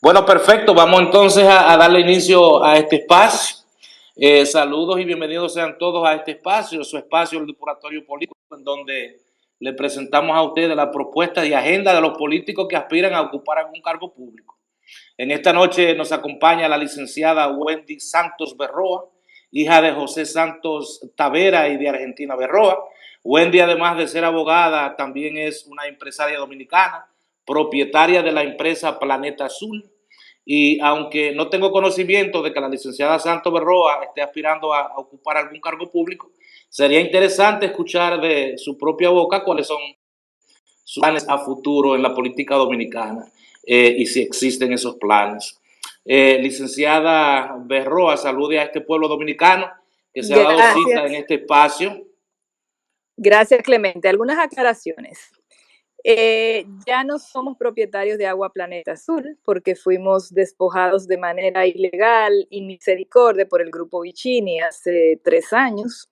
Bueno, perfecto. Vamos entonces a darle inicio a este espacio. Saludos y bienvenidos sean todos a este espacio, su espacio, el Depuratorio Político, en donde le presentamos a ustedes la propuesta y agenda de los políticos que aspiran a ocupar algún cargo público. En esta noche nos acompaña la licenciada Wendy Santos Berroa, hija de José Santos Tavera y de Argentina Berroa. Wendy, además de ser abogada, también es una empresaria dominicana, propietaria de la empresa Planeta Azul. Y aunque no tengo conocimiento de que la licenciada Santos Berroa esté aspirando a ocupar algún cargo público, sería interesante escuchar de su propia boca cuáles son sus planes a futuro en la política dominicana y si existen esos planes. Licenciada Berroa, salude a este pueblo dominicano que se ha dado cita en Gracias, este espacio. gracias Clemente. Algunas aclaraciones. Ya no somos propietarios de Agua Planeta Azul porque fuimos despojados de manera ilegal y misericordia por el grupo Vicini hace 3 años.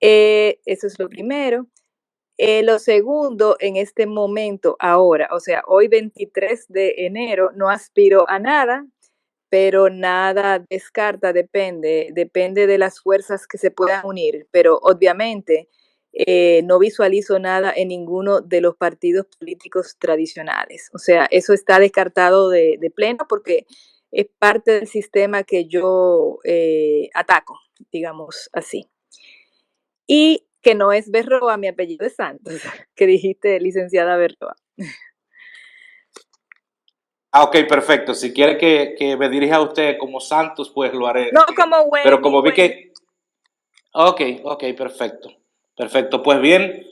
Eso es lo primero. Lo segundo, en este momento, ahora, o sea, hoy 23 de enero, no aspiro a nada, pero nada descarta, depende de las fuerzas que se puedan unir, pero obviamente no visualizo nada en ninguno de los partidos políticos tradicionales. O sea, eso está descartado de pleno porque es parte del sistema que yo ataco, digamos así. Y que no es Berroa, mi apellido es Santos, que dijiste licenciada Berroa. Ok, perfecto. Si quiere que me dirija a usted como Santos, pues lo haré. No como Pero Wendy, como vi Wendy. que... Ok, ok, perfecto. Perfecto. Pues bien,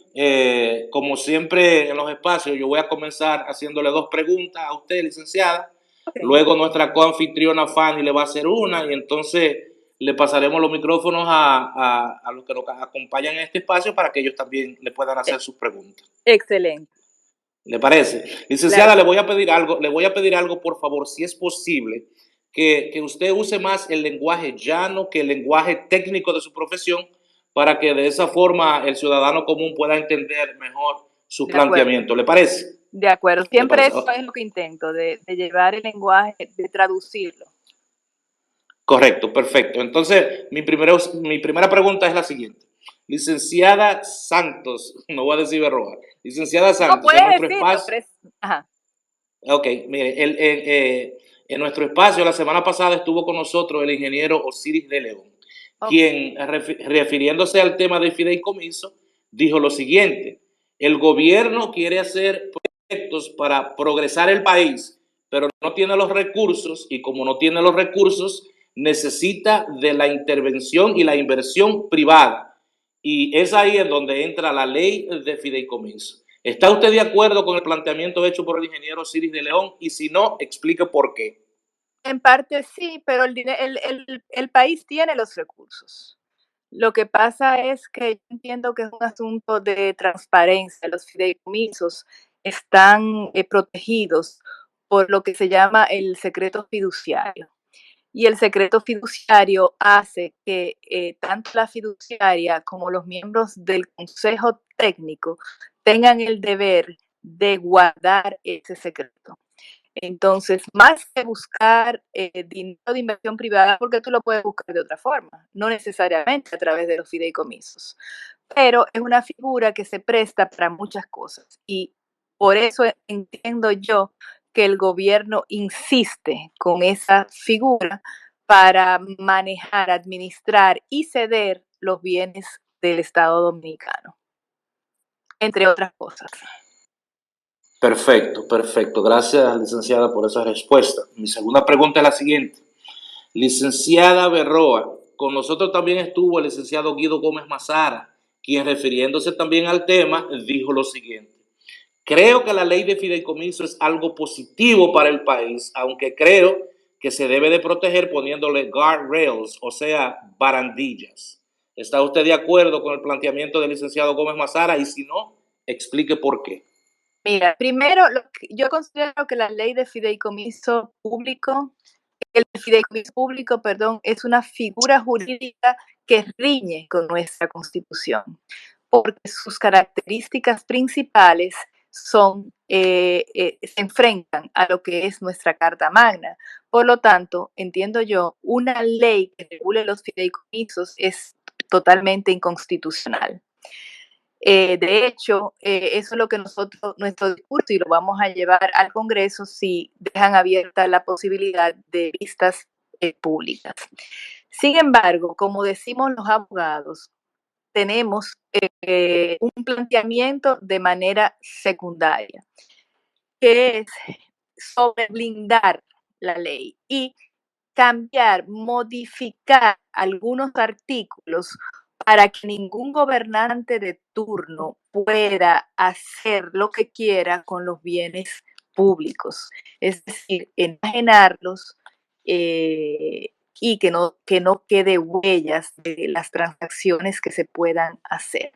como siempre en los espacios, yo voy a comenzar haciéndole dos preguntas a usted, licenciada. Okay. Luego nuestra coanfitriona Fanny le va a hacer una y entonces le pasaremos los micrófonos a los que nos acompañan en este espacio para que ellos también le puedan hacer sus preguntas. Excelente. ¿Le parece? Claro Licenciada, que le voy a pedir algo, por favor, si es posible, que usted use más el lenguaje llano que el lenguaje técnico de su profesión, para que de esa forma el ciudadano común pueda entender mejor su de acuerdo, planteamiento. ¿Le parece? de acuerdo. ¿Le Siempre parece? eso es lo que intento, de llevar el lenguaje, de traducirlo. Correcto, perfecto. Entonces, mi primera pregunta es la siguiente. Licenciada Santos, no voy a decir Berroa, licenciada No Santos, en puedes nuestro decirlo, espacio, pero es... Ajá, ok, mire, en nuestro espacio la semana pasada estuvo con nosotros el ingeniero Osiris de León, ok. quien refiriéndose al tema del fideicomiso, dijo lo siguiente: el gobierno quiere hacer proyectos para progresar el país, pero no tiene los recursos y como no tiene los recursos, necesita de la intervención y la inversión privada. Y es ahí en donde entra la ley de fideicomiso. ¿Está usted de acuerdo con el planteamiento hecho por el ingeniero Ciris de León? Y si no, explique por qué. En parte sí, pero el país tiene los recursos. Lo que pasa es que yo entiendo que es un asunto de transparencia. Los fideicomisos están protegidos por lo que se llama el secreto fiduciario. Y el secreto fiduciario hace que tanto la fiduciaria como los miembros del consejo técnico tengan el deber de guardar ese secreto. Entonces, más que buscar dinero de inversión privada, porque tú lo puedes buscar de otra forma, no necesariamente a través de los fideicomisos, pero es una figura que se presta para muchas cosas y por eso entiendo yo que el gobierno insiste con esa figura para manejar, administrar y ceder los bienes del Estado dominicano, entre otras cosas. Perfecto, perfecto. Gracias, licenciada, por esa respuesta. Mi segunda pregunta es la siguiente. Licenciada Berroa, con nosotros también estuvo el licenciado Guido Gómez Mazara, quien refiriéndose también al tema, dijo lo siguiente: creo que la ley de fideicomiso es algo positivo para el país, aunque creo que se debe de proteger poniéndole guardrails, o sea, barandillas. ¿Está usted de acuerdo con el planteamiento del licenciado Gómez Mazara? Y si no, explique por qué. Mira, primero, yo considero que la ley de fideicomiso público, el fideicomiso público, perdón, es una figura jurídica que riñe con nuestra Constitución, porque sus características principales se enfrentan a lo que es nuestra Carta Magna. Por lo tanto, entiendo yo, una ley que regule los fideicomisos es totalmente inconstitucional. De hecho, eso es lo que nuestro discurso, y lo vamos a llevar al Congreso si dejan abierta la posibilidad de vistas públicas. Sin embargo, como decimos los abogados, tenemos un planteamiento de manera secundaria, que es sobre blindar la ley y cambiar, modificar algunos artículos para que ningún gobernante de turno pueda hacer lo que quiera con los bienes públicos, es decir, enajenarlos y que no quede huellas de las transacciones que se puedan hacer.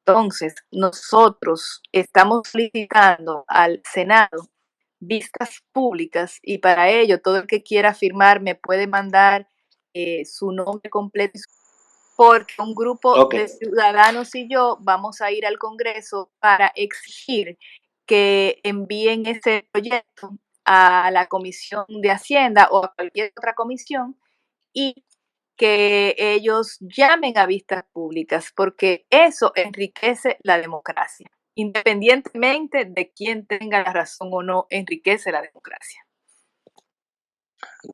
Entonces, nosotros estamos solicitando al Senado vistas públicas y para ello todo el que quiera firmar me puede mandar su nombre completo, porque un grupo de ciudadanos y yo vamos a ir al Congreso para exigir que envíen ese proyecto a la Comisión de Hacienda o a cualquier otra comisión y que ellos llamen a vistas públicas, porque eso enriquece la democracia. Independientemente de quién tenga la razón o no, enriquece la democracia.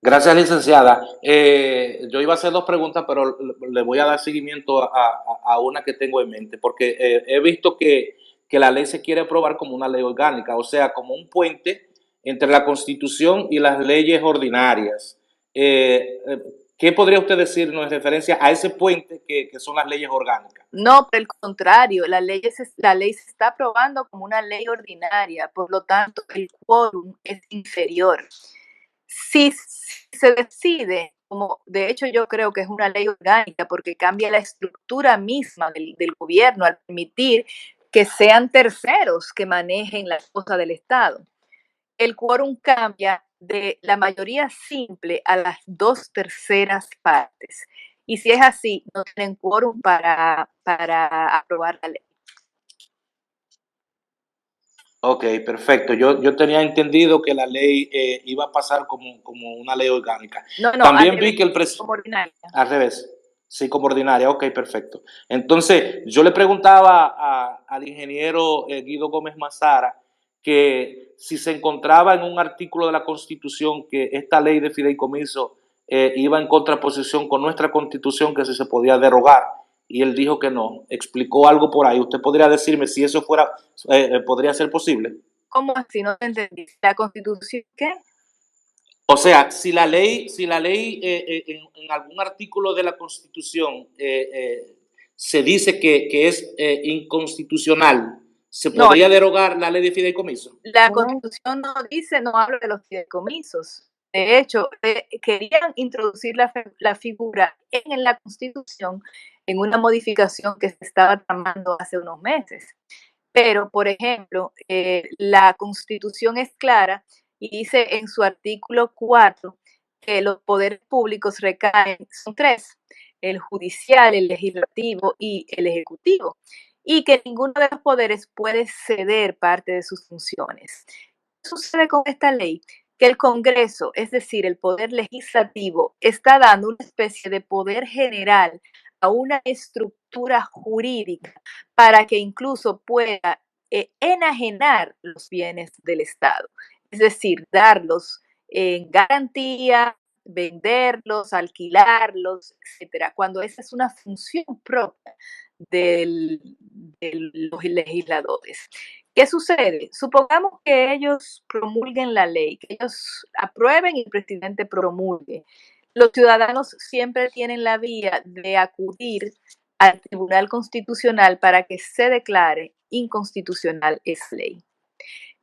Gracias, licenciada. Yo iba a hacer dos preguntas, pero le voy a dar seguimiento a una que tengo en mente, porque he visto que la ley se quiere aprobar como una ley orgánica, o sea, como un puente entre la Constitución y las leyes ordinarias. ¿Qué podría usted decirnos en referencia a ese puente que son las leyes orgánicas? No, por el contrario, la ley se está aprobando como una ley ordinaria, por lo tanto, el quórum es inferior. Si se decide, como de hecho yo creo que es una ley orgánica, porque cambia la estructura misma del gobierno al permitir que sean terceros que manejen las cosas del Estado. El quórum cambia de la mayoría simple a las 2/3 partes. Y si es así, no tienen quórum para aprobar la ley. Ok, perfecto. Yo tenía entendido que la ley iba a pasar como una ley orgánica. No, También vi que el como ordinaria. Al revés. Sí, como ordinaria. Ok, perfecto. Entonces, yo le preguntaba al ingeniero Guido Gómez Mazara que si se encontraba en un artículo de la Constitución que esta ley de fideicomiso iba en contraposición con nuestra Constitución, que si se podía derogar. Y él dijo que no. Explicó algo por ahí. ¿Usted podría decirme si eso podría ser posible? ¿Cómo así? No te entendí. ¿La Constitución qué? O sea, si la ley en algún artículo de la Constitución se dice que es inconstitucional, ¿se No, podría derogar la ley de fideicomiso? la Constitución no dice, no habla de los fideicomisos. De hecho, querían introducir la figura en la Constitución en una modificación que se estaba tramando hace unos meses. Pero, por ejemplo, la Constitución es clara y dice en su artículo 4 que los poderes públicos recaen, son tres: el judicial, el legislativo y el ejecutivo, y que ninguno de los poderes puede ceder parte de sus funciones. ¿Qué sucede con esta ley? Que el Congreso, es decir, el poder legislativo, está dando una especie de poder general a una estructura jurídica para que incluso pueda enajenar los bienes del Estado, es decir, darlos en garantía, venderlos, alquilarlos, etcétera, cuando esa es una función propia de los legisladores. ¿Qué sucede? Supongamos que ellos promulguen la ley, que ellos aprueben y el presidente promulgue. Los ciudadanos siempre tienen la vía de acudir al Tribunal Constitucional para que se declare inconstitucional esa ley.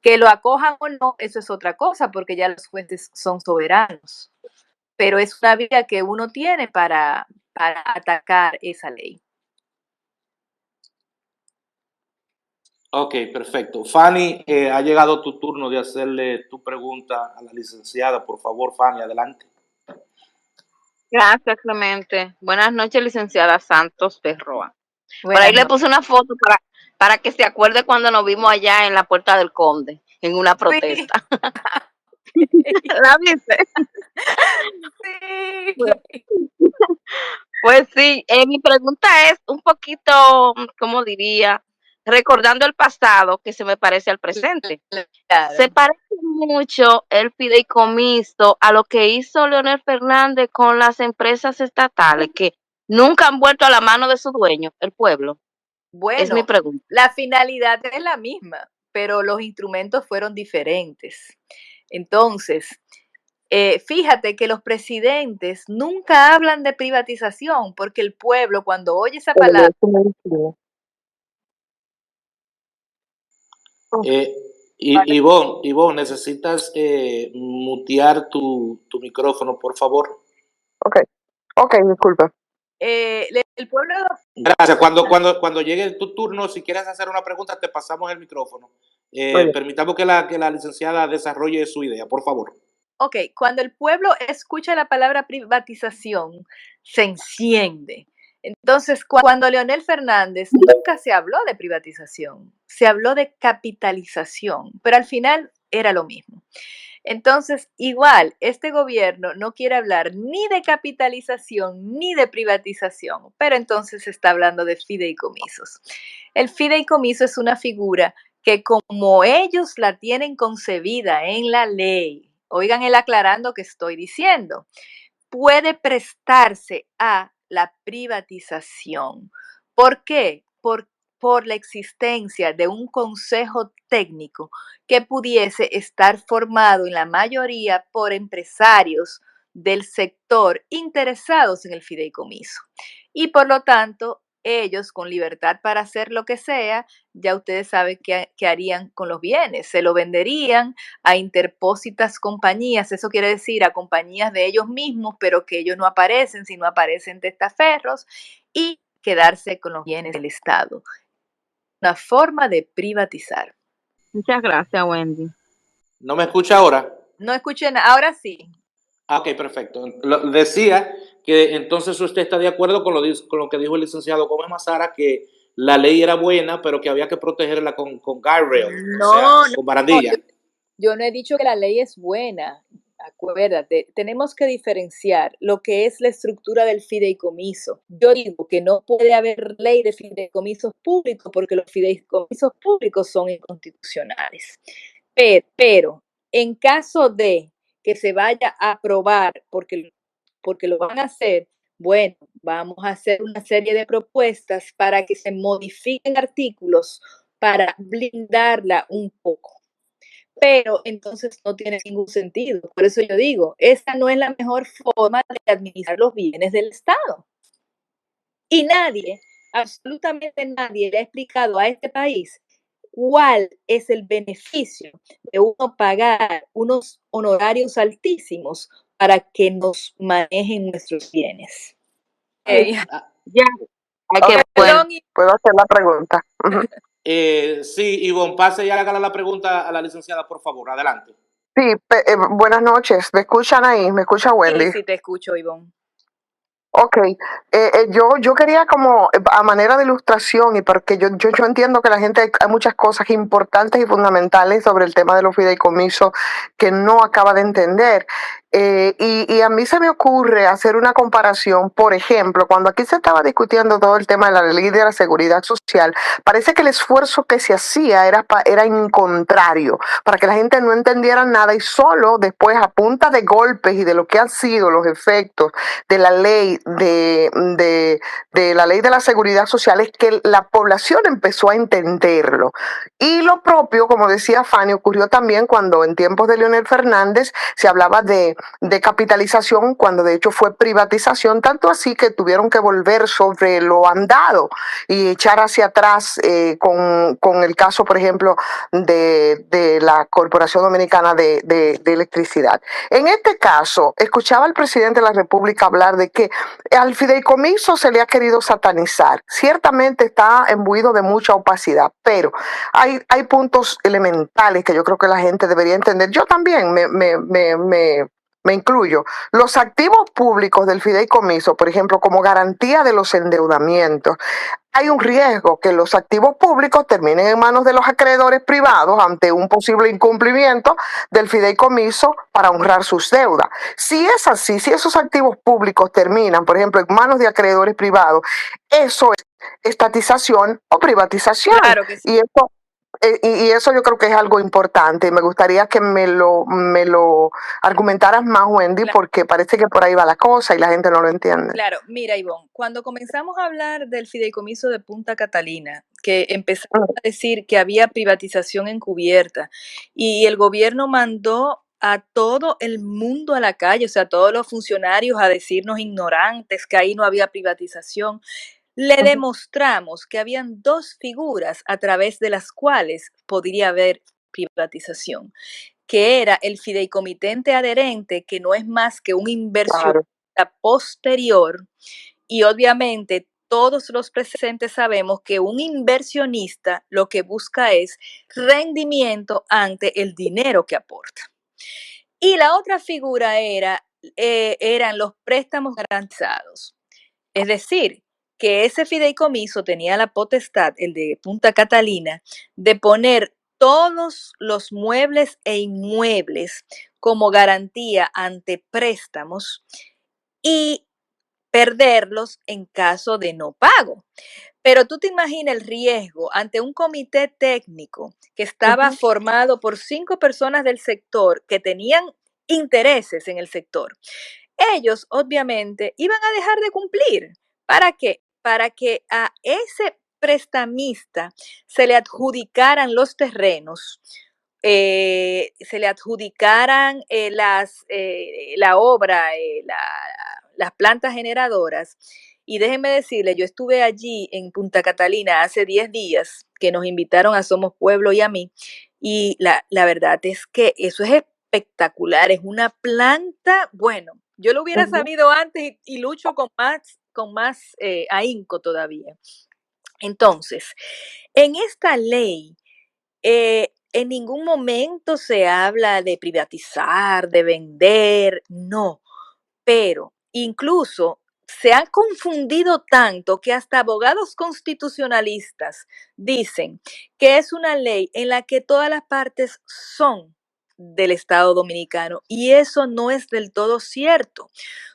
Que lo acojan o no, eso es otra cosa, porque ya los jueces son soberanos. Pero es una vía que uno tiene para atacar esa ley. Ok, perfecto. Fanny, ha llegado tu turno de hacerle tu pregunta a la licenciada. Por favor, Fanny, adelante. Gracias, Clemente. Buenas noches, licenciada Santos Berroa. Por Buenas ahí le noches. puse una foto para que se acuerde cuando nos vimos allá en la Puerta del Conde, en una protesta. Sí. ¿La viste? Sí. Pues sí, mi pregunta es un poquito, ¿cómo diría? Recordando el pasado que se me parece al presente. Claro. Se parece mucho el fideicomiso a lo que hizo Leonel Fernández con las empresas estatales, que nunca han vuelto a la mano de su dueño, el pueblo. Es mi Bueno, pregunta. la finalidad es la misma, pero los instrumentos fueron diferentes. Entonces, fíjate que los presidentes nunca hablan de privatización, porque el pueblo cuando oye esa palabra... Ivonne, necesitas mutear tu micrófono, por favor. Ok, disculpa. El pueblo... Gracias. Cuando llegue tu turno, si quieres hacer una pregunta, te pasamos el micrófono. Permitamos que la licenciada desarrolle su idea, por favor. Ok, cuando el pueblo escucha la palabra privatización, se enciende. Entonces, cuando Leonel Fernández nunca se habló de privatización, se habló de capitalización, pero al final era lo mismo. Entonces, igual, este gobierno no quiere hablar ni de capitalización ni de privatización, pero entonces se está hablando de fideicomisos. El fideicomiso es una figura que como ellos la tienen concebida en la ley, oigan el aclarando que estoy diciendo, puede prestarse a la privatización. ¿Por qué? Por la existencia de un consejo técnico que pudiese estar formado en la mayoría por empresarios del sector interesados en el fideicomiso. Y por lo tanto, ellos con libertad para hacer lo que sea, ya ustedes saben qué harían con los bienes, se lo venderían a interpósitas compañías, eso quiere decir a compañías de ellos mismos, pero que ellos no aparecen, sino aparecen testaferros, y quedarse con los bienes del Estado. Una forma de privatizar. Muchas gracias, Wendy. ¿No me escucha ahora? No escuché nada, ahora sí. Ok, perfecto. Decía que entonces usted está de acuerdo con lo que dijo el licenciado Gómez Mazara, que la ley era buena, pero que había que protegerla con guardrail, o sea, con barandilla. Yo no he dicho que la ley es buena. Acuérdate, tenemos que diferenciar lo que es la estructura del fideicomiso. Yo digo que no puede haber ley de fideicomisos públicos porque los fideicomisos públicos son inconstitucionales. Pero en caso de que se vaya a aprobar, porque lo van a hacer, bueno, vamos a hacer una serie de propuestas para que se modifiquen artículos para blindarla un poco. Pero entonces no tiene ningún sentido. Por eso yo digo, esta no es la mejor forma de administrar los bienes del Estado. Y nadie, absolutamente nadie, le ha explicado a este país cuál es el beneficio de uno pagar unos honorarios altísimos para que nos manejen nuestros bienes. Ya, hay que Puedo hacer la pregunta. Sí, Ivonne, pase y hágale la pregunta a la licenciada, por favor. Adelante. Sí, buenas noches. ¿Me escuchan ahí? ¿Me escucha Wendy? Sí, sí, te escucho, Ivonne. Ok, yo quería como a manera de ilustración y porque yo entiendo que la gente hay muchas cosas importantes y fundamentales sobre el tema de los fideicomisos que no acaba de entender. Y a mí se me ocurre hacer una comparación, por ejemplo, cuando aquí se estaba discutiendo todo el tema de la ley de la seguridad social, parece que el esfuerzo que se hacía era en contrario, para que la gente no entendiera nada y solo después a punta de golpes y de lo que han sido los efectos de la ley de la ley de la seguridad social es que la población empezó a entenderlo. Y lo propio, como decía Fanny, ocurrió también cuando en tiempos de Leonel Fernández se hablaba de capitalización, cuando de hecho fue privatización, tanto así que tuvieron que volver sobre lo andado y echar hacia atrás con el caso, por ejemplo, de la Corporación Dominicana de Electricidad. En este caso, escuchaba al presidente de la República hablar de que al fideicomiso se le ha querido satanizar. Ciertamente está imbuido de mucha opacidad, pero hay puntos elementales que yo creo que la gente debería entender. Yo también me me incluyo, los activos públicos del fideicomiso, por ejemplo, como garantía de los endeudamientos, hay un riesgo que los activos públicos terminen en manos de los acreedores privados ante un posible incumplimiento del fideicomiso para honrar sus deudas. Si es así, si esos activos públicos terminan, por ejemplo, en manos de acreedores privados, eso es estatización o privatización. Claro que sí. Y eso yo creo que es algo importante. Me gustaría que me lo argumentaras más, Wendy, Claro. porque parece que por ahí va la cosa y la gente no lo entiende. Claro, mira, Ivonne, cuando comenzamos a hablar del fideicomiso de Punta Catalina, que empezamos a decir que había privatización encubierta y el gobierno mandó a todo el mundo a la calle, o sea, a todos los funcionarios a decirnos ignorantes que ahí no había privatización, le demostramos que habían dos figuras a través de las cuales podría haber privatización, que era el fideicomitente adherente, que no es más que un inversionista posterior, y obviamente todos los presentes sabemos que un inversionista lo que busca es rendimiento ante el dinero que aporta. Y la otra figura eran los préstamos garantizados. Es decir, que ese fideicomiso tenía la potestad, el de Punta Catalina, de poner todos los muebles e inmuebles como garantía ante préstamos y perderlos en caso de no pago. Pero tú te imaginas el riesgo ante un comité técnico que estaba formado por 5 personas del sector que tenían intereses en el sector. Ellos obviamente iban a dejar de cumplir. ¿Para qué? Para que a ese prestamista se le adjudicaran los terrenos, se le adjudicaran la obra, las plantas generadoras. Y déjenme decirle, yo estuve allí en Punta Catalina hace 10 días, que nos invitaron a Somos Pueblo y a mí, y la verdad es que eso es espectacular, es una planta, bueno, yo lo hubiera sabido antes y lucho con más ahínco todavía. Entonces, en esta ley, en ningún momento se habla de privatizar, de vender, no, pero incluso se ha confundido tanto que hasta abogados constitucionalistas dicen que es una ley en la que todas las partes son del Estado Dominicano y eso no es del todo cierto,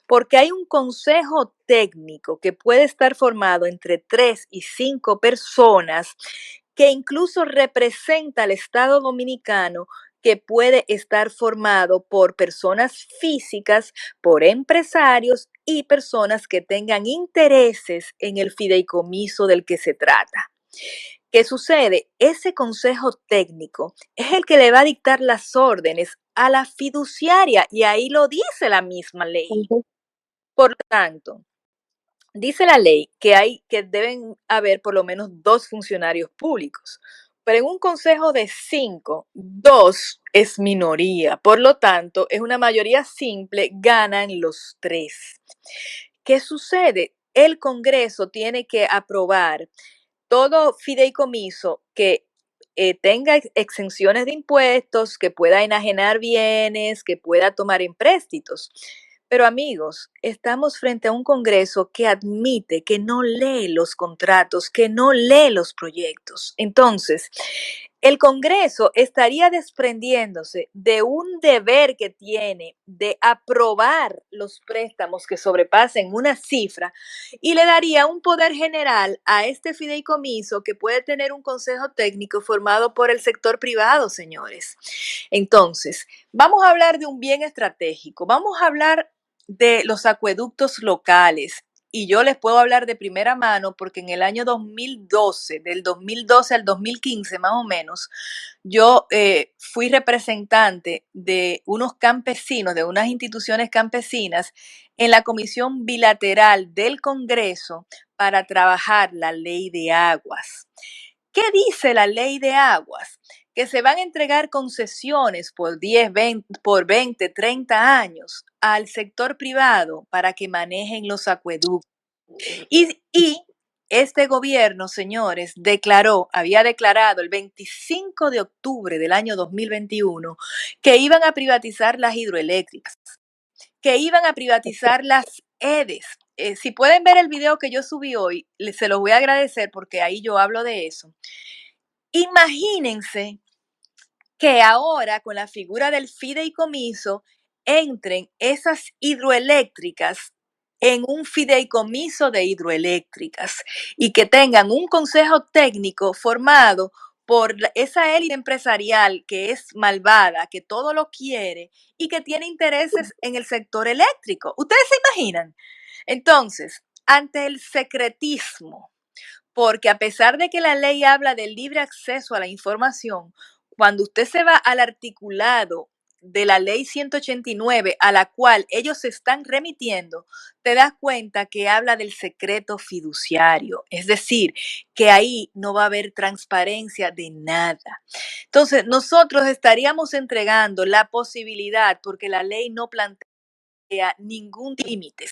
porque hay un consejo técnico que puede estar formado entre 3 y 5 personas que incluso representa al Estado Dominicano, que puede estar formado por personas físicas, por empresarios y personas que tengan intereses en el fideicomiso del que se trata. ¿Qué sucede? Ese consejo técnico es el que le va a dictar las órdenes a la fiduciaria y ahí lo dice la misma ley. Por lo tanto, dice la ley que deben haber por lo menos 2 funcionarios públicos, pero en un consejo de 5, 2 es minoría. Por lo tanto, es una mayoría simple, ganan los 3. ¿Qué sucede? El Congreso tiene que aprobar todo fideicomiso que tenga exenciones de impuestos, que pueda enajenar bienes, que pueda tomar empréstitos. Pero amigos, estamos frente a un Congreso que admite que no lee los contratos, que no lee los proyectos. Entonces, el Congreso estaría desprendiéndose de un deber que tiene de aprobar los préstamos que sobrepasen una cifra y le daría un poder general a este fideicomiso que puede tener un consejo técnico formado por el sector privado, señores. Entonces, vamos a hablar de un bien estratégico, vamos a hablar de los acueductos locales. Y yo les puedo hablar de primera mano porque en el año 2012, del 2012 al 2015 más o menos, yo fui representante de unos campesinos, de unas instituciones campesinas, en la comisión bilateral del Congreso para trabajar la ley de aguas. ¿Qué dice la ley de aguas? Que se van a entregar concesiones por 10, 20, 30 años al sector privado para que manejen los acueductos. Y este gobierno, señores, había declarado el 25 de octubre del año 2021 que iban a privatizar las hidroeléctricas. que iban a privatizar las EDES. Si pueden ver el video que yo subí hoy, se los voy a agradecer porque ahí yo hablo de eso. Imagínense que ahora con la figura del fideicomiso entren esas hidroeléctricas en un fideicomiso de hidroeléctricas y que tengan un consejo técnico formado por esa élite empresarial que es malvada, que todo lo quiere y que tiene intereses en el sector eléctrico. ¿Ustedes se imaginan? Entonces, ante el secretismo, porque a pesar de que la ley habla del libre acceso a la información, cuando usted se va al articulado de la ley 189 a la cual ellos se están remitiendo, te das cuenta que habla del secreto fiduciario, es decir, que ahí no va a haber transparencia de nada. Entonces, nosotros estaríamos entregando la posibilidad, porque la ley no plantea ningún límite.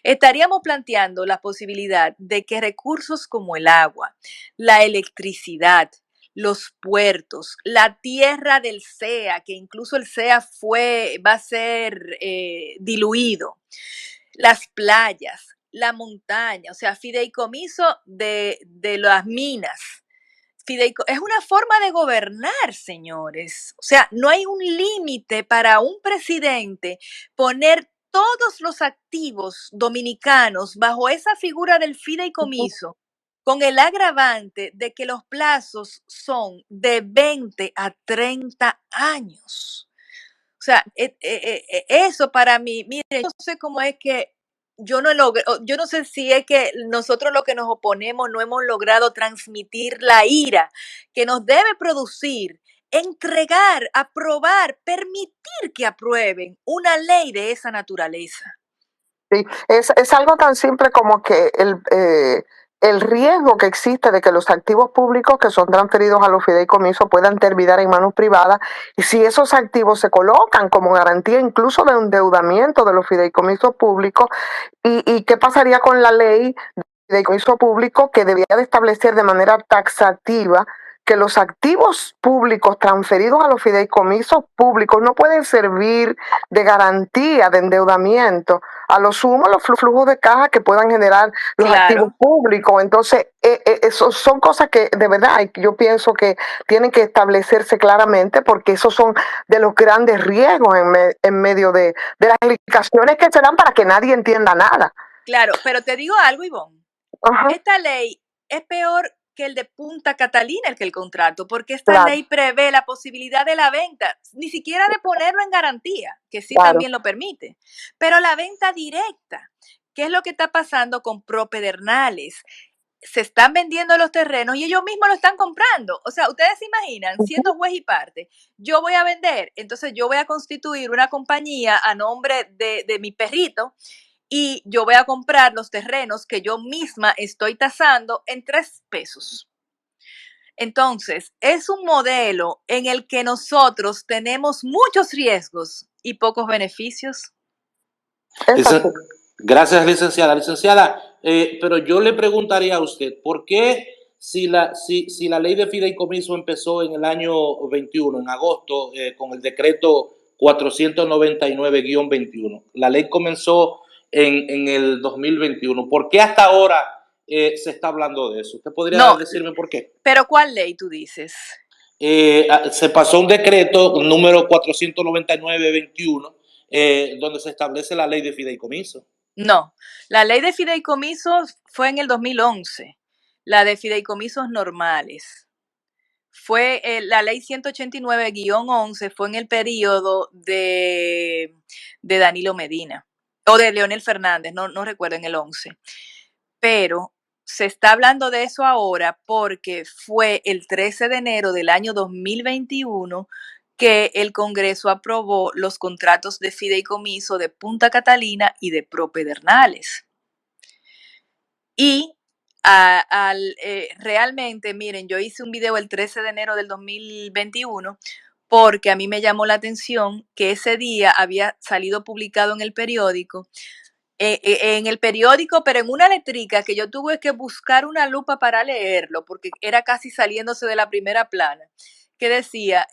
Estaríamos planteando la posibilidad de que recursos como el agua, la electricidad, los puertos, la tierra del CEA, que incluso el CEA va a ser diluido, las playas, la montaña, o sea, fideicomiso de las minas. Es una forma de gobernar, señores. O sea, no hay un límite para un presidente poner todos los activos dominicanos bajo esa figura del fideicomiso, con el agravante de que los plazos son de 20 a 30 años. O sea, eso para mí, mire, yo no sé cómo es que yo no sé si es que nosotros lo que nos oponemos no hemos logrado transmitir la ira que nos debe producir entregar, aprobar, permitir que aprueben una ley de esa naturaleza. Sí, es algo tan simple como que el riesgo que existe de que los activos públicos que son transferidos a los fideicomisos puedan terminar en manos privadas, y si esos activos se colocan como garantía incluso de endeudamiento de los fideicomisos públicos, y qué pasaría con la ley de fideicomiso público que debía de establecer de manera taxativa que los activos públicos transferidos a los fideicomisos públicos no pueden servir de garantía de endeudamiento, a lo sumo los flujos de caja que puedan generar los activos Claro, públicos. Entonces, eso son cosas que de verdad yo pienso que tienen que establecerse claramente, porque esos son de los grandes riesgos en medio de las explicaciones que se dan para que nadie entienda nada. claro, pero te digo algo, Ivonne. Ajá, Esta ley es peor que el de Punta Catalina, que el contrato, porque esta claro, ley prevé la posibilidad de la venta, ni siquiera de ponerlo en garantía, que sí claro. también lo permite, pero la venta directa. ¿Qué es lo que está pasando con Propedernales? Se están vendiendo los terrenos y ellos mismos lo están comprando. O sea, ustedes se imaginan, siendo juez y parte, yo voy a vender, entonces yo voy a constituir una compañía a nombre de mi perrito y yo voy a comprar los terrenos que yo misma estoy tasando en 3 pesos. Entonces, es un modelo en el que nosotros tenemos muchos riesgos y pocos beneficios. Exacto. Gracias, licenciada. Licenciada, pero yo le preguntaría a usted, ¿por qué si la ley de fideicomiso empezó en el año 21, en agosto, con el decreto 499-21, la ley comenzó en el 2021, ¿por qué hasta ahora se está hablando de eso? ¿Usted podría No, decirme por qué? pero ¿cuál ley tú dices? Se pasó un decreto número 499-21, donde se establece la ley de fideicomiso. No, la ley de fideicomisos fue en el 2011, la de fideicomisos normales. Fue la ley 189-11, fue en el periodo de Danilo Medina, o de Leonel Fernández, no recuerdo, en el 11. Pero se está hablando de eso ahora porque fue el 13 de enero del año 2021 que el Congreso aprobó los contratos de fideicomiso de Punta Catalina y de Propedernales. Y realmente, miren, yo hice un video el 13 de enero del 2021 porque a mí me llamó la atención que ese día había salido publicado en el periódico, pero en una letrica que yo tuve que buscar una lupa para leerlo porque era casi saliéndose de la primera plana, que decía,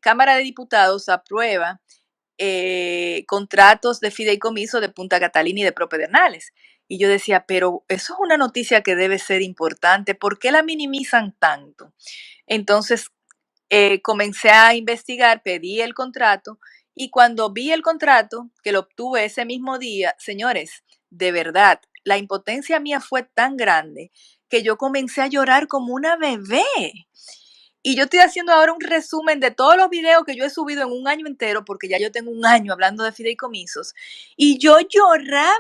Cámara de Diputados aprueba contratos de fideicomiso de Punta Catalina y de Propedernales. Y yo decía, pero eso es una noticia que debe ser importante, ¿por qué la minimizan tanto? Entonces comencé a investigar, pedí el contrato y cuando vi el contrato, que lo obtuve ese mismo día, señores, de verdad, la impotencia mía fue tan grande que yo comencé a llorar como una bebé. Y yo estoy haciendo ahora un resumen de todos los videos que yo he subido en un año entero, porque ya yo tengo un año hablando de fideicomisos. Y yo lloraba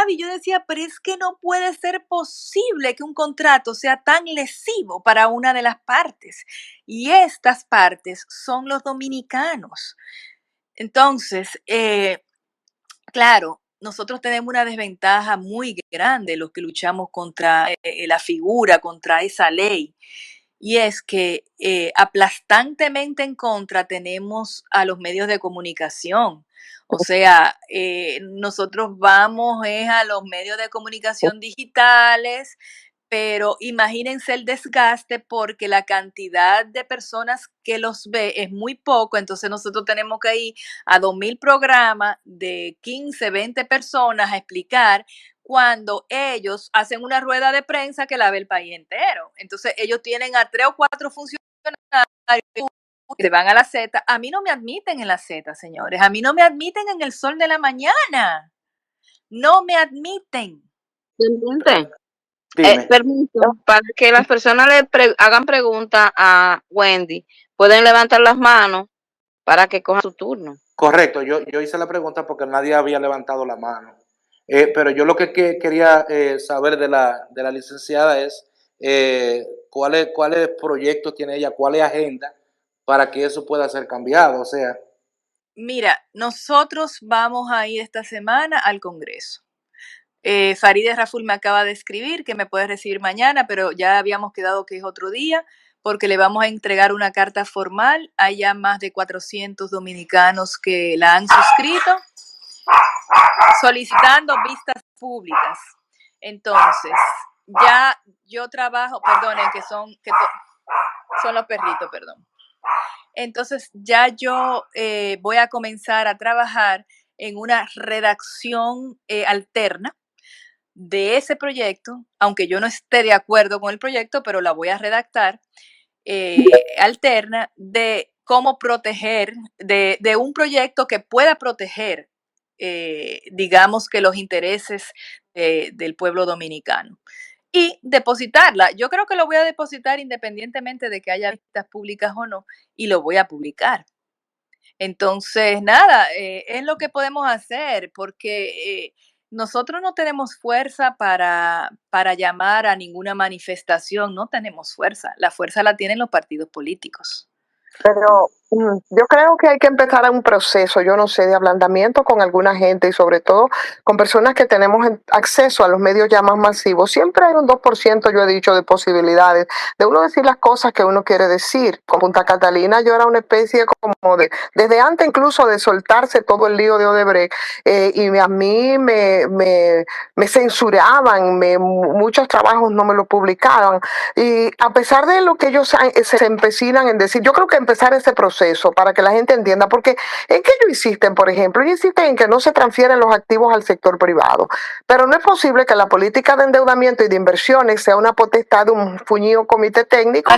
y yo decía, pero es que no puede ser posible que un contrato sea tan lesivo para una de las partes. Y estas partes son los dominicanos. Entonces, claro, nosotros tenemos una desventaja muy grande los que luchamos contra la figura, contra esa ley. Y es que aplastantemente en contra tenemos a los medios de comunicación. O sea, nosotros vamos a los medios de comunicación digitales, pero imagínense el desgaste porque la cantidad de personas que los ve es muy poco, entonces nosotros tenemos que ir a 2.000 programas de 15, 20 personas a explicar cuando ellos hacen una rueda de prensa que la ve el país entero. Entonces ellos tienen a 3 o 4 funcionarios que van a la Z. A mí no me admiten en la Z, señores. A mí no me admiten en el Sol de la Mañana. No me admiten. Permiso, para que las personas hagan preguntas a Wendy, pueden levantar las manos para que cojan su turno. Correcto, yo hice la pregunta porque nadie había levantado la mano. Pero yo lo que quería saber de la licenciada es cuáles proyectos tiene ella, cuál es agenda para que eso pueda ser cambiado. O sea, mira, nosotros vamos a ir esta semana al Congreso. Farideh Raful me acaba de escribir que me puede recibir mañana, pero ya habíamos quedado que es otro día porque le vamos a entregar una carta formal. Hay ya más de 400 dominicanos que la han suscrito solicitando vistas públicas. Entonces, ya yo trabajo, perdonen, son los perritos, perdón. Entonces, ya yo voy a comenzar a trabajar en una redacción alterna de ese proyecto, aunque yo no esté de acuerdo con el proyecto, pero la voy a redactar, alterna de cómo proteger, de un proyecto que pueda proteger, digamos que los intereses del pueblo dominicano. Y depositarla. Yo creo que lo voy a depositar independientemente de que haya vistas públicas o no, y lo voy a publicar. Entonces, nada, es lo que podemos hacer, porque nosotros no tenemos fuerza para llamar a ninguna manifestación, no tenemos fuerza. La fuerza la tienen los partidos políticos. Pero yo creo que hay que empezar un proceso, yo no sé, de ablandamiento con alguna gente y sobre todo con personas que tenemos acceso a los medios ya más masivos. Siempre hay un 2%, yo he dicho, de posibilidades de uno decir las cosas que uno quiere decir. Con Punta Catalina yo era una especie como desde antes incluso de soltarse todo el lío de Odebrecht, y a mí me censuraban, muchos trabajos no me lo publicaban. Y a pesar de lo que ellos se empecinan en decir, yo creo que empezar ese proceso para que la gente entienda, porque en que ellos insisten, por ejemplo, ellos insisten en que no se transfieren los activos al sector privado, pero no es posible que la política de endeudamiento y de inversiones sea una potestad de un fuñido comité técnico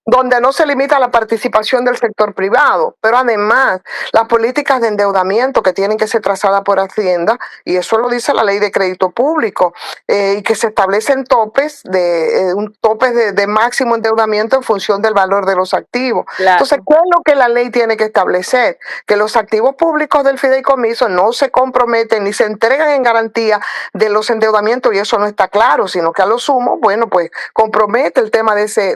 donde no se limita la participación del sector privado, pero además las políticas de endeudamiento que tienen que ser trazadas por Hacienda, y eso lo dice la ley de crédito público, y que se establecen topes de máximo endeudamiento en función del valor de los activos. Claro. Entonces, ¿qué es lo que la ley tiene que establecer? Que los activos públicos del fideicomiso no se comprometen ni se entregan en garantía de los endeudamientos, y eso no está claro, sino que a lo sumo, bueno, pues compromete el tema de ese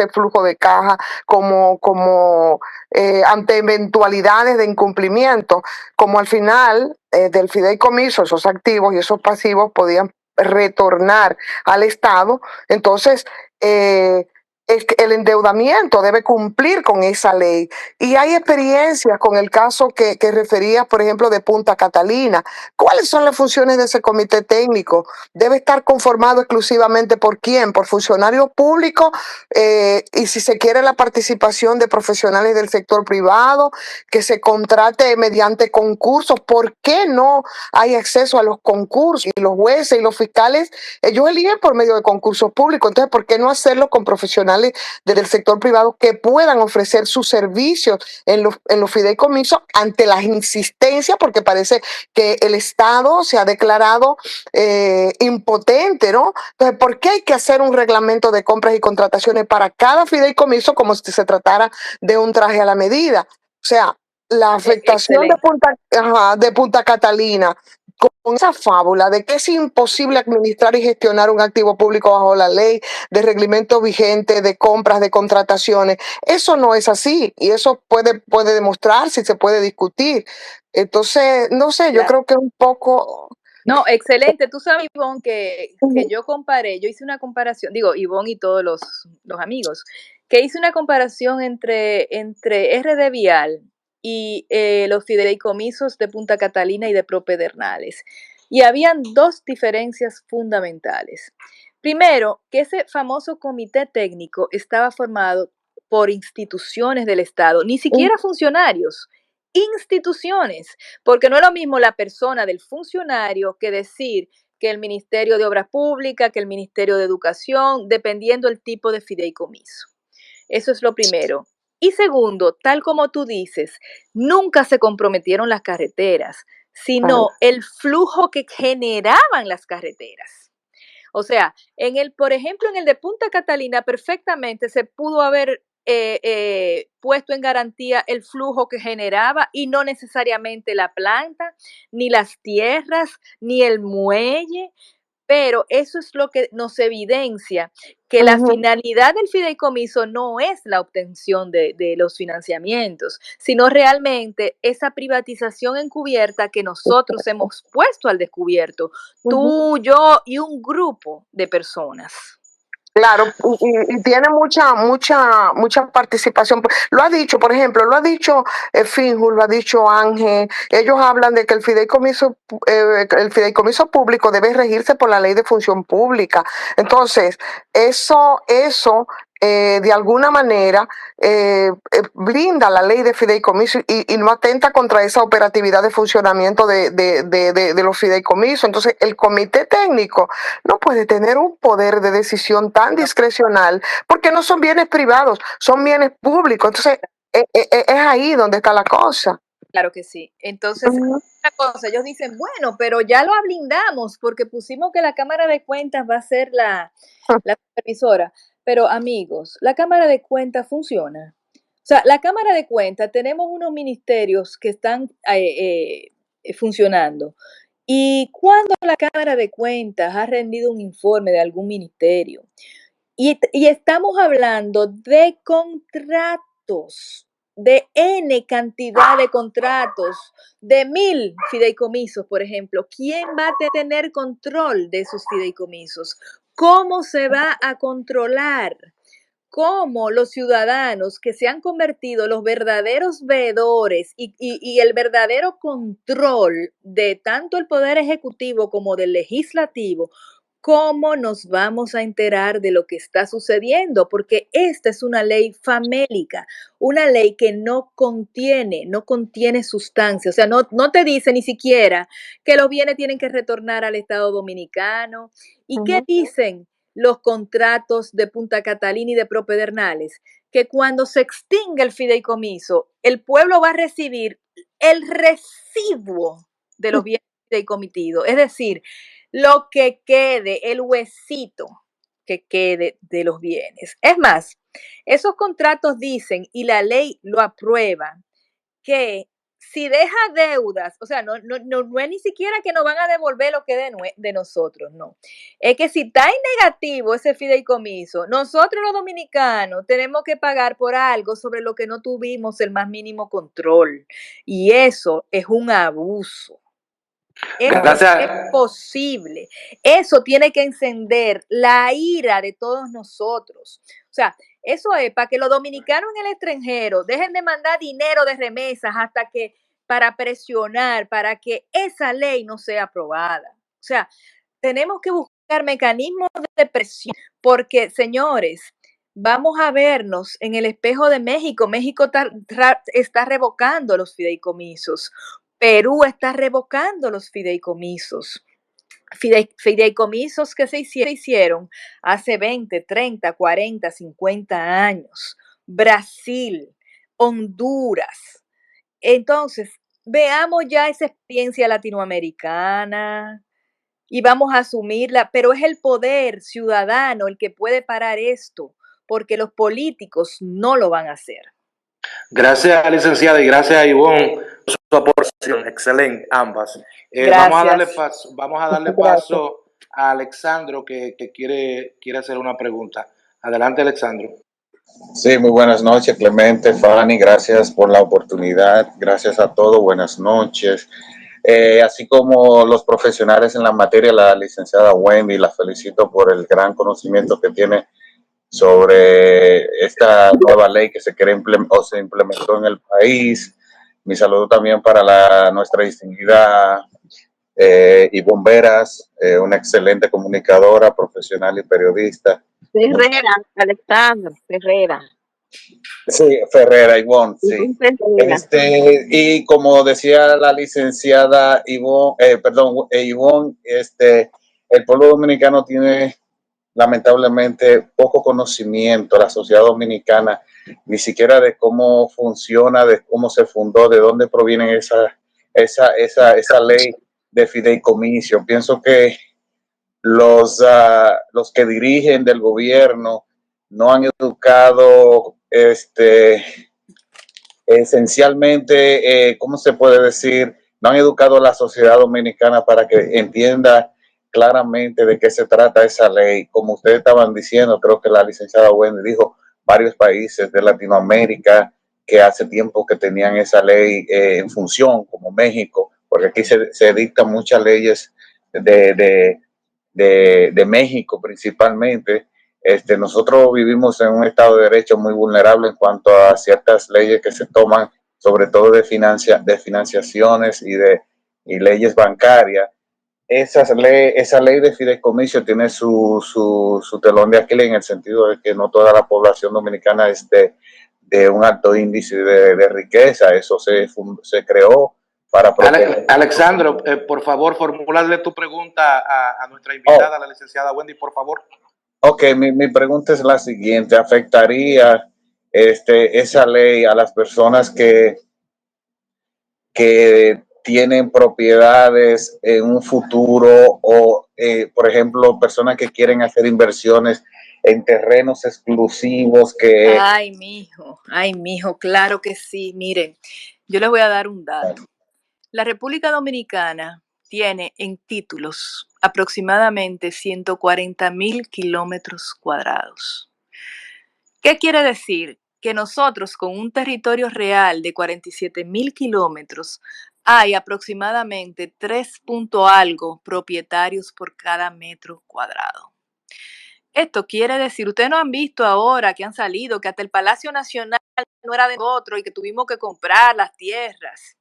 flujo de caja como ante eventualidades de incumplimiento, como al final del fideicomiso esos activos y esos pasivos podían retornar al Estado. Entonces, el endeudamiento debe cumplir con esa ley. Y hay experiencias con el caso que referías, por ejemplo, de Punta Catalina. ¿Cuáles son las funciones de ese comité técnico? ¿Debe estar conformado exclusivamente por quién? ¿Por funcionarios públicos? Y si se quiere la participación de profesionales del sector privado, que se contrate mediante concursos. ¿Por qué no hay acceso a los concursos? Y los jueces y los fiscales, ellos eligen por medio de concursos públicos. Entonces, ¿por qué no hacerlo con profesionales del sector privado que puedan ofrecer sus servicios en los fideicomisos ante las insistencias? Porque parece que el Estado se ha declarado impotente, ¿no? Entonces, ¿por qué hay que hacer un reglamento de compras y contrataciones para cada fideicomiso como si se tratara de un traje a la medida? O sea, la afectación de Punta Catalina con esa fábula de que es imposible administrar y gestionar un activo público bajo la ley de reglamento vigente, de compras, de contrataciones, eso no es así y eso puede demostrarse y se puede discutir. Entonces, no sé, yo creo que es un poco... No, excelente. Tú sabes, Ivonne, que yo hice una comparación, digo, Ivonne y todos los amigos, que hice una comparación entre RD Vial y los fideicomisos de Punta Catalina y de Propedernales. Y habían dos diferencias fundamentales. Primero, que ese famoso comité técnico estaba formado por instituciones del Estado, ni siquiera funcionarios, instituciones, porque no es lo mismo la persona del funcionario que decir que el Ministerio de Obras Públicas, que el Ministerio de Educación, dependiendo el tipo de fideicomiso. Eso es lo primero. Y segundo, tal como tú dices, nunca se comprometieron las carreteras, sino el flujo que generaban las carreteras. O sea, por ejemplo, en el de Punta Catalina perfectamente se pudo haber puesto en garantía el flujo que generaba y no necesariamente la planta, ni las tierras, ni el muelle, pero eso es lo que nos evidencia que la finalidad del fideicomiso no es la obtención de los financiamientos, sino realmente esa privatización encubierta que nosotros hemos puesto al descubierto, tú, yo y un grupo de personas. Claro, y tiene mucha participación. Lo ha dicho, por ejemplo, lo ha dicho Finjul, lo ha dicho Ángel. Ellos hablan de que el fideicomiso público debe regirse por la ley de función pública. Entonces, eso de alguna manera blinda la ley de fideicomiso y no atenta contra esa operatividad de funcionamiento de los fideicomisos. Entonces, el comité técnico no puede tener un poder de decisión tan discrecional porque no son bienes privados, son bienes públicos. Entonces, es ahí donde está la cosa. Claro que sí. Entonces, una cosa, ellos dicen, bueno, pero ya lo blindamos porque pusimos que la Cámara de Cuentas va a ser la supervisora. Pero amigos, la Cámara de Cuentas funciona. O sea, la Cámara de Cuentas, tenemos unos ministerios que están funcionando. Y cuando la Cámara de Cuentas ha rendido un informe de algún ministerio, y estamos hablando de contratos, de N cantidad de contratos, de 1000 fideicomisos, por ejemplo, ¿quién va a tener control de esos fideicomisos? ¿Cómo se va a controlar? ¿Cómo los ciudadanos que se han convertido los verdaderos veedores y el verdadero control de tanto el Poder Ejecutivo como del Legislativo, cómo nos vamos a enterar de lo que está sucediendo? Porque esta es una ley famélica, una ley que no contiene sustancia. O sea, no te dice ni siquiera que los bienes tienen que retornar al Estado Dominicano. ¿Y qué dicen los contratos de Punta Catalina y de Propedernales? Que cuando se extinga el fideicomiso, el pueblo va a recibir el residuo de los bienes fideicomitidos. Es decir, lo que quede, el huesito que quede de los bienes. Es más, esos contratos dicen, y la ley lo aprueba, que si deja deudas, o sea, no es ni siquiera que nos van a devolver lo que de nosotros, no. Es que si está en negativo ese fideicomiso, nosotros los dominicanos tenemos que pagar por algo sobre lo que no tuvimos el más mínimo control. Y eso es un abuso. Eso es posible. Eso tiene que encender la ira de todos nosotros. O sea, Eso es para que los dominicanos en el extranjero dejen de mandar dinero de remesas para presionar, para que esa ley no sea aprobada. O sea, tenemos que buscar mecanismos de presión, porque, señores, vamos a vernos en el espejo de México. México está revocando los fideicomisos. Perú está revocando los fideicomisos. Fideicomisos que se hicieron hace 20, 30, 40, 50 años. Brasil, Honduras. Entonces, veamos ya esa experiencia latinoamericana y vamos a asumirla, pero es el poder ciudadano el que puede parar esto, porque los políticos no lo van a hacer. Gracias, licenciada, y gracias a Ivonne por su aportación. Excelente, ambas. Vamos a darle paso a Alexandro, que quiere hacer una pregunta. Adelante, Alexandro. Sí, muy buenas noches, Clemente, Fanny, gracias por la oportunidad, gracias a todos, buenas noches. Así como los profesionales en la materia, la licenciada Wendy, la felicito por el gran conocimiento que tiene sobre esta nueva ley que se implementó en el país. Mi saludo también para nuestra distinguida Ivonne Veras, una excelente comunicadora, profesional y periodista. Ferrera, Alexandro, Ferrera. Sí, Ferrera, Ivonne, sí. Y como decía la licenciada Ivonne, el pueblo dominicano tiene lamentablemente poco conocimiento, la sociedad dominicana, ni siquiera de cómo funciona, de cómo se fundó, de dónde proviene esa ley de fideicomiso. Pienso que los que dirigen del gobierno no han educado esencialmente, ¿cómo se puede decir? No han educado a la sociedad dominicana para que entienda claramente de qué se trata esa ley. Como ustedes estaban diciendo, creo que la licenciada Wendy dijo, varios países de Latinoamérica que hace tiempo que tenían esa ley en función, como México, porque aquí se dictan muchas leyes de México principalmente. Nosotros vivimos en un estado de derecho muy vulnerable en cuanto a ciertas leyes que se toman, sobre todo de financiaciones y leyes bancarias. Esa ley de fideicomiso tiene su telón de Aquiles en el sentido de que no toda la población dominicana es de un alto índice de riqueza. Eso se creó para proteger. Alexandro, por favor, formularle tu pregunta a nuestra invitada, la licenciada Wendy, por favor. Ok, mi pregunta es la siguiente. ¿Afectaría esa ley a las personas que tienen propiedades en un futuro o, por ejemplo, personas que quieren hacer inversiones en terrenos exclusivos que... Ay, mijo, claro que sí. Miren, yo les voy a dar un dato. La República Dominicana tiene en títulos aproximadamente 140,000 kilómetros cuadrados. ¿Qué quiere decir? Que nosotros con un territorio real de 47,000 kilómetros hay aproximadamente 3 punto algo propietarios por cada metro cuadrado. Esto quiere decir, ustedes no han visto ahora que han salido, que hasta el Palacio Nacional no era de nosotros y que tuvimos que comprar las tierras.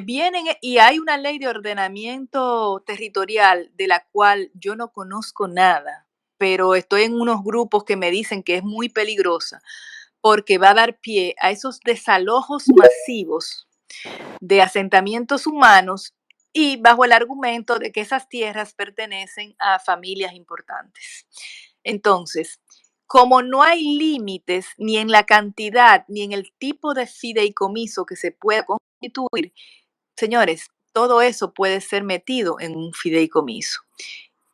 Vienen y hay una ley de ordenamiento territorial de la cual yo no conozco nada, pero estoy en unos grupos que me dicen que es muy peligrosa porque va a dar pie a esos desalojos masivos de asentamientos humanos y bajo el argumento de que esas tierras pertenecen a familias importantes. Entonces, como no hay límites ni en la cantidad ni en el tipo de fideicomiso que se pueda constituir, señores, todo eso puede ser metido en un fideicomiso.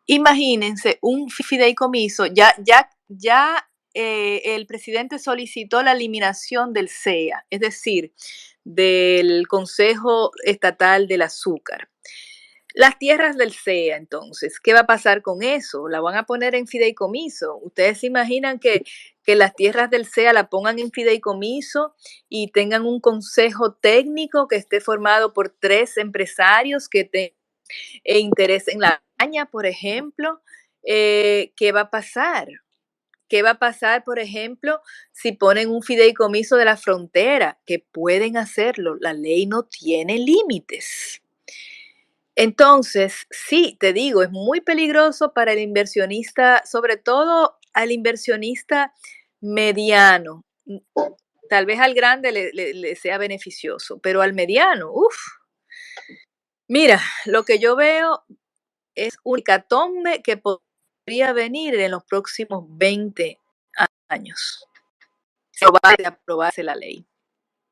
Imagínense un fideicomiso, el presidente solicitó la eliminación del CEA, es decir, del Consejo Estatal del Azúcar. Las tierras del CEA, entonces, ¿qué va a pasar con eso? ¿La van a poner en fideicomiso? ¿Ustedes se imaginan que las tierras del CEA la pongan en fideicomiso y tengan un consejo técnico que esté formado por 3 empresarios que tengan interés en la caña, por ejemplo? ¿Qué va a pasar? ¿Qué va a pasar, por ejemplo, si ponen un fideicomiso de la frontera? Que pueden hacerlo, la ley no tiene límites. Entonces, sí, te digo, es muy peligroso para el inversionista, sobre todo al inversionista mediano. Tal vez al grande le sea beneficioso, pero al mediano, uff. Mira, lo que yo veo es un hecatombe que podría venir en los próximos 20 años. Si va a aprobarse la ley.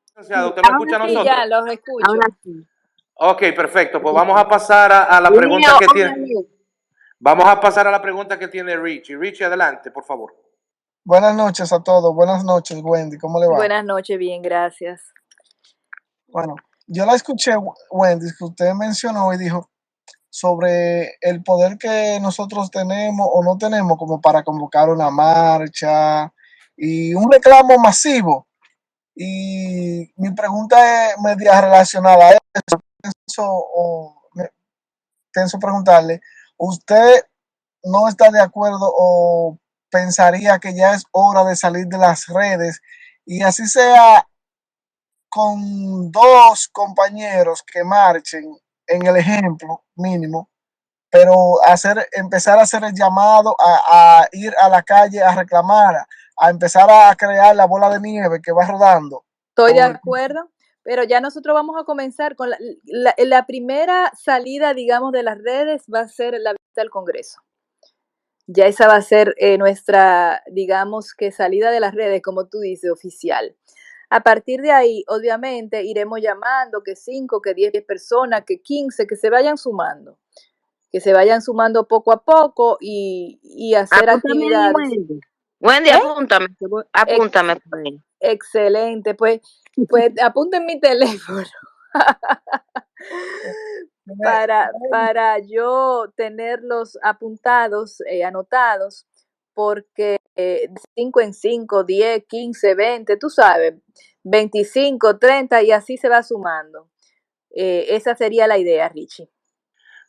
Licenciado, ¿usted me Ahora escucha a sí, Sí, ya, nosotros? los escucho. ahora sí. Ok, perfecto. Pues vamos a pasar a la pregunta Leo, que hola, tiene. Leo. Vamos a pasar a la pregunta que tiene Richie. Richie, adelante, por favor. Buenas noches a todos. Buenas noches, Wendy. ¿Cómo le va? Buenas noches, bien, gracias. Bueno, yo la escuché, Wendy, que usted mencionó y dijo sobre el poder que nosotros tenemos o no tenemos como para convocar una marcha y un reclamo masivo. Y mi pregunta es media relacionada a eso. Pienso preguntarle, ¿usted no está de acuerdo o pensaría que ya es hora de salir de las redes y así sea con dos compañeros que marchen en el ejemplo mínimo, pero empezar a hacer el llamado a ir a la calle a reclamar, a empezar a crear la bola de nieve que va rodando? Estoy de acuerdo, pero ya nosotros vamos a comenzar con la primera salida, digamos, de las redes va a ser la visita al Congreso. Ya esa va a ser nuestra, digamos que salida de las redes, como tú dices, oficial. A partir de ahí, obviamente, iremos llamando que 5, que 10 personas, que 15, que se vayan sumando poco a poco y hacer Apúntame ahí, actividades. Wendy. Wendy, ¿Eh? apúntame. Apúntame por ahí. Excelente, pues apunten mi teléfono para yo tenerlos apuntados, anotados, porque 5 en 5, 10, 15, 20, tú sabes, 25, 30 y así se va sumando. Esa sería la idea, Richie.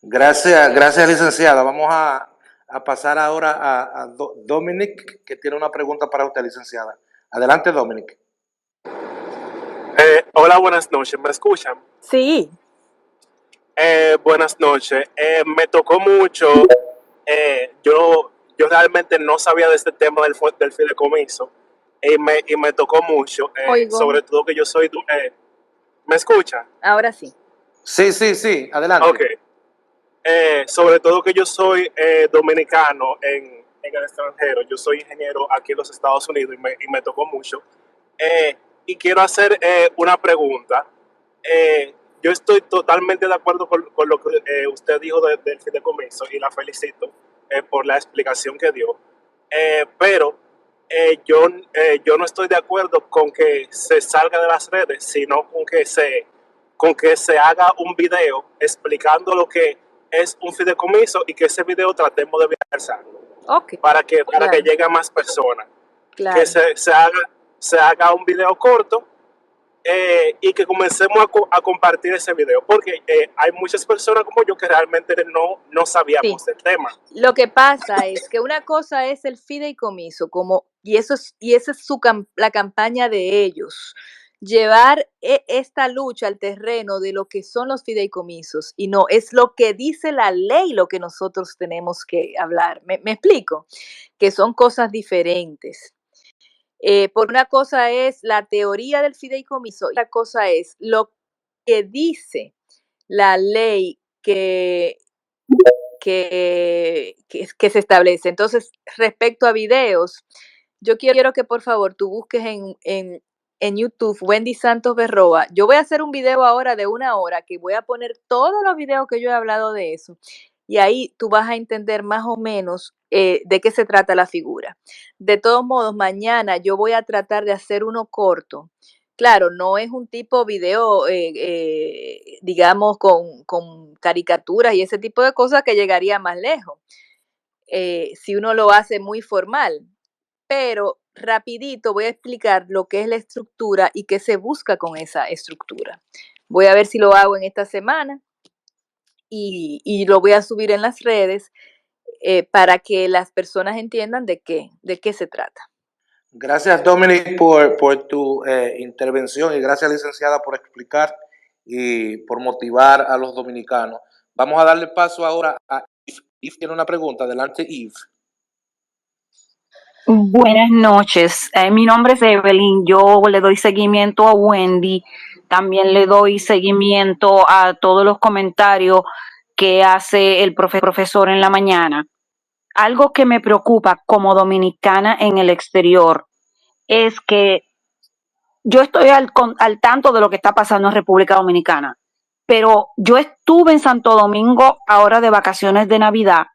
Gracias, licenciada. Vamos a pasar ahora a Dominic, que tiene una pregunta para usted, licenciada. Adelante, Dominic. Hola, buenas noches. ¿Me escuchan? Sí. Buenas noches. Me tocó mucho. Yo realmente no sabía de este tema del fideicomiso y me tocó mucho. Oigo. Sobre todo que yo soy. ¿Me escuchan? Ahora sí. Sí, adelante. Ok. Sobre todo que yo soy dominicano en el extranjero. Yo soy ingeniero aquí en los Estados Unidos y me tocó mucho. Y quiero hacer una pregunta. Yo estoy totalmente de acuerdo con lo que usted dijo del fideicomiso y la felicito por la explicación que dio. Pero yo no estoy de acuerdo con que se salga de las redes, sino con que se haga un video explicando lo que es un fideicomiso y que ese video tratemos de viralizarlo. Okay. Para que Claro. llegue a más personas. Claro. Que se haga un video corto y que comencemos a compartir ese video, porque hay muchas personas como yo que realmente no sabíamos del tema. Lo que pasa es que una cosa es el fideicomiso, y esa es la campaña de ellos, llevar esta lucha al terreno de lo que son los fideicomisos, y no, es lo que dice la ley lo que nosotros tenemos que hablar. ¿Me explico? Que son cosas diferentes. Por una cosa es la teoría del fideicomiso, y otra cosa es lo que dice la ley que se establece. Entonces, respecto a videos, yo quiero que por favor tú busques en YouTube Wendy Santos Berroa. Yo voy a hacer un video ahora de 1 hora que voy a poner todos los videos que yo he hablado de eso. Y ahí tú vas a entender más o menos de qué se trata la figura. De todos modos, mañana yo voy a tratar de hacer uno corto. Claro, no es un tipo video, digamos, con caricaturas y ese tipo de cosas que llegaría más lejos, si uno lo hace muy formal. Pero rapidito voy a explicar lo que es la estructura y qué se busca con esa estructura. Voy a ver si lo hago en esta semana y lo voy a subir en las redes. para que las personas entiendan de qué se trata. Gracias, Dominic, por tu intervención, y gracias, licenciada, por explicar y por motivar a los dominicanos. Vamos a darle paso ahora a Eve. Eve tiene una pregunta. Adelante, Eve. Buenas noches. Mi nombre es Evelyn. Yo le doy seguimiento a Wendy. También le doy seguimiento a todos los comentarios que hace el profesor en la mañana. Algo que me preocupa como dominicana en el exterior es que yo estoy al tanto de lo que está pasando en República Dominicana, pero yo estuve en Santo Domingo ahora de vacaciones de Navidad,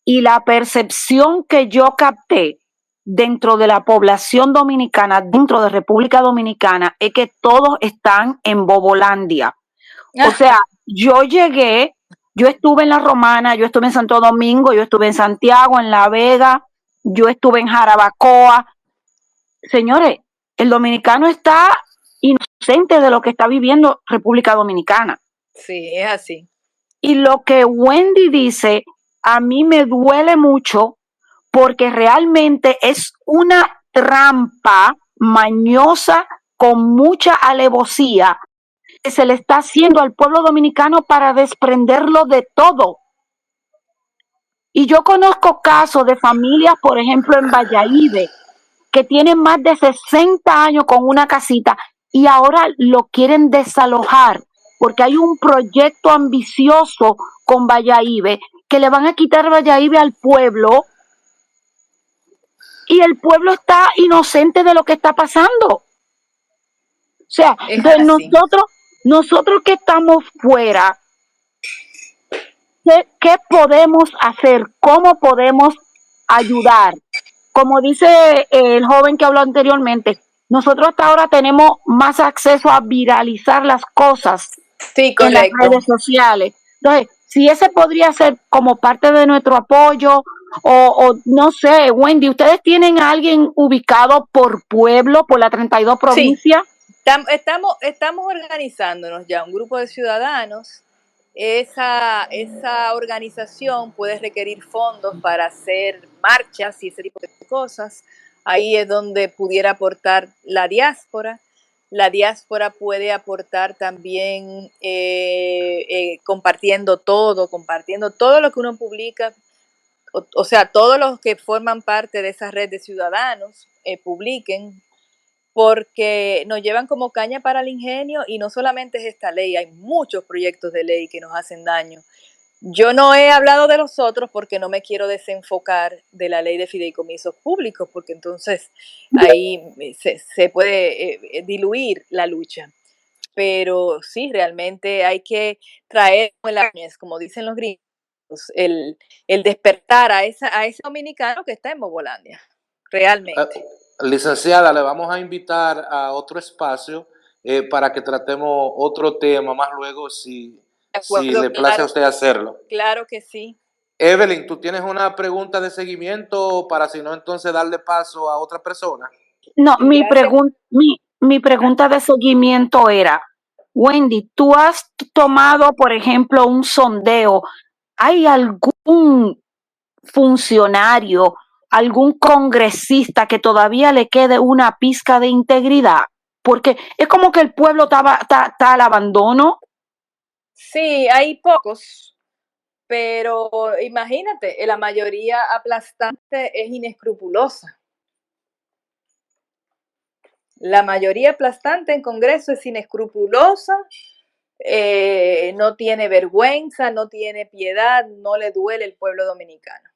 y la percepción que yo capté dentro de la población dominicana, dentro de República Dominicana, es que todos están en Bobolandia. O sea, yo llegué, yo estuve en La Romana, yo estuve en Santo Domingo, yo estuve en Santiago, en La Vega, yo estuve en Jarabacoa. Señores, el dominicano está inocente de lo que está viviendo República Dominicana. Sí, es así. Y lo que Wendy dice, a mí me duele mucho, porque realmente es una trampa mañosa con mucha alevosía que se le está haciendo al pueblo dominicano para desprenderlo de todo. Y yo conozco casos de familias, por ejemplo, en Valladolid, que tienen más de 60 años con una casita y ahora lo quieren desalojar porque hay un proyecto ambicioso con Valladolid que le van a quitar Valladolid al pueblo, y el pueblo está inocente de lo que está pasando. O sea, de nosotros que estamos fuera, ¿qué podemos hacer? ¿Cómo podemos ayudar? Como dice el joven que habló anteriormente, nosotros hasta ahora tenemos más acceso a viralizar las cosas en las redes sociales. Entonces, si ese podría ser como parte de nuestro apoyo, o no sé, Wendy, ¿ustedes tienen a alguien ubicado por pueblo, por la 32 provincias? Sí, estamos organizándonos ya, un grupo de ciudadanos. Esa organización puede requerir fondos para hacer marchas y ese tipo de cosas. Ahí es donde pudiera aportar la diáspora. La diáspora puede aportar también compartiendo todo lo que uno publica. O sea, todos los que forman parte de esa red de ciudadanos publiquen, porque nos llevan como caña para el ingenio, y no solamente es esta ley, hay muchos proyectos de ley que nos hacen daño. Yo no he hablado de los otros porque no me quiero desenfocar de la ley de fideicomisos públicos, porque entonces ahí se puede diluir la lucha. Pero sí, realmente hay que traer, como dicen los gringos, el despertar a ese dominicano que está en Bobolandia, realmente. Licenciada, le vamos a invitar a otro espacio para que tratemos otro tema más luego, si le place a usted hacerlo. Claro que sí. Evelyn, ¿tú tienes una pregunta de seguimiento para, si no, entonces darle paso a otra persona? No, mi pregunta de seguimiento era, Wendy, ¿tú has tomado, por ejemplo, un sondeo? ¿Hay algún funcionario, algún congresista que todavía le quede una pizca de integridad? Porque es como que el pueblo está al abandono. Sí, hay pocos, pero imagínate, la mayoría aplastante es inescrupulosa. La mayoría aplastante en Congreso es inescrupulosa, no tiene vergüenza, no tiene piedad, no le duele el pueblo dominicano.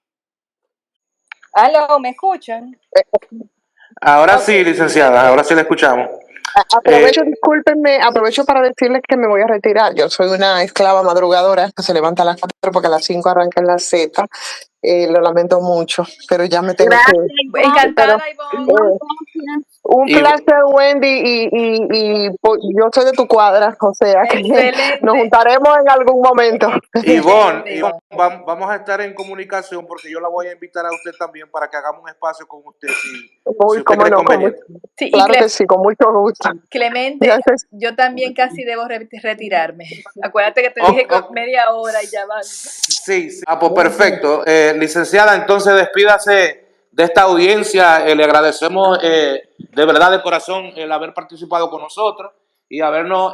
¿Aló, me escuchan? Ahora sí, licenciada, ahora sí la escuchamos. Discúlpenme, aprovecho para decirles que me voy a retirar. Yo soy una esclava madrugadora que se levanta a las 4 porque a las 5 arranca en la Z. Lo lamento mucho, pero ya me tengo que... Encantada, Ivonne. Un Y, placer, Wendy, yo soy de tu cuadra, o sea que nos Excelente, juntaremos en algún momento. Ivonne, excelente. vamos a estar en comunicación porque yo la voy a invitar a usted también para que hagamos un espacio con usted, si Uy, usted cómo cree no, conveniente. Sí, y claro que sí, con mucho gusto. Clemente, Gracias. yo también casi debo retirarme. Acuérdate que te Ok, dije que ok. media hora y ya van. Sí, sí. Ah, pues perfecto. Licenciada, entonces despídase de esta audiencia. Le agradecemos de verdad de corazón el haber participado con nosotros y habernos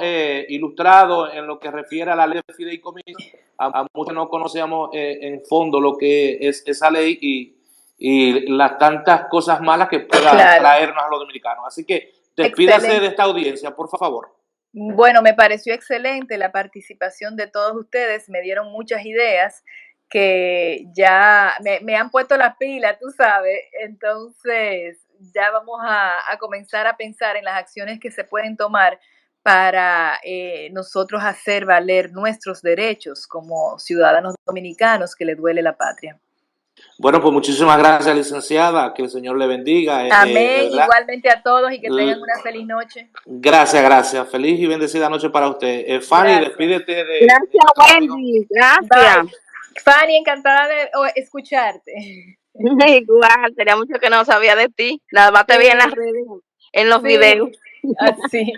ilustrado en lo que refiere a la ley de fideicomiso. A muchos no conocíamos en fondo lo que es esa ley y las tantas cosas malas que pueda Claro, traernos a los dominicanos. Así que despídase de excelente. esta audiencia, por favor. Bueno, me pareció excelente la participación de todos ustedes, me dieron muchas ideas que ya me han puesto las pilas, tú sabes, entonces ya vamos a comenzar a pensar en las acciones que se pueden tomar para nosotros hacer valer nuestros derechos como ciudadanos dominicanos que les duele la patria. Bueno, pues muchísimas gracias, licenciada. Que el Señor le bendiga. De Amén, verdad. igualmente a todos y que tengan una feliz noche. Gracias, gracias. Feliz y bendecida noche para usted. Fanny, Gracias. despídete de Gracias, nuestros amigos. Wendy. Gracias. Bye. Fanny, encantada de escucharte. Igual, tenía mucho que no sabía de ti. Nada más te vi en las Sí, redes, en los videos. sí, así.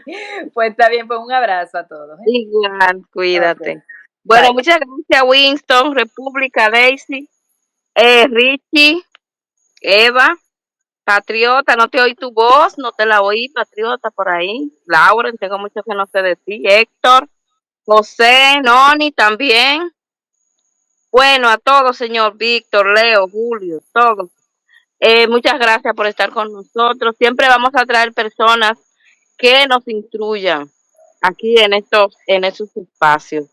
Pues está bien, pues un abrazo a todos. Igual, Ok, cuídate. Bueno, bye. muchas gracias, Winston, República, Daisy, Richie, Eva, Patriota, no te oí tu voz, no te la oí, Patriota, por ahí. Lauren, tengo mucho que no sé de ti. Héctor, José, Noni también. Bueno, a todos, señor Víctor, Leo, Julio, todos. Muchas gracias por estar con nosotros. Siempre vamos a traer personas que nos instruyan aquí en estos espacios.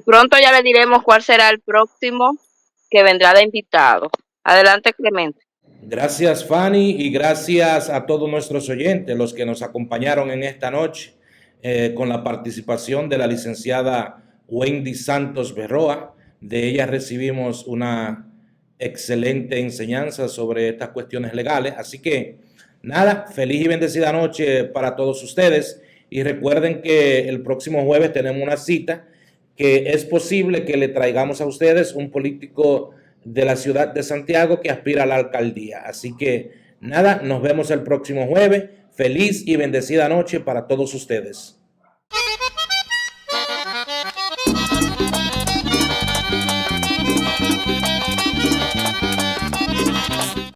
Pronto ya le diremos cuál será el próximo que vendrá de invitado. Adelante, Clemente. Gracias, Fanny, y gracias a todos nuestros oyentes, los que nos acompañaron en esta noche, con la participación de la licenciada Wendy Santos Berroa. De ella recibimos una excelente enseñanza sobre estas cuestiones legales. Así que, nada, feliz y bendecida noche para todos ustedes. Y recuerden que el próximo jueves tenemos una cita que es posible que le traigamos a ustedes un político de la ciudad de Santiago que aspira a la alcaldía. Así que nada, nos vemos el próximo jueves. Feliz y bendecida noche para todos ustedes.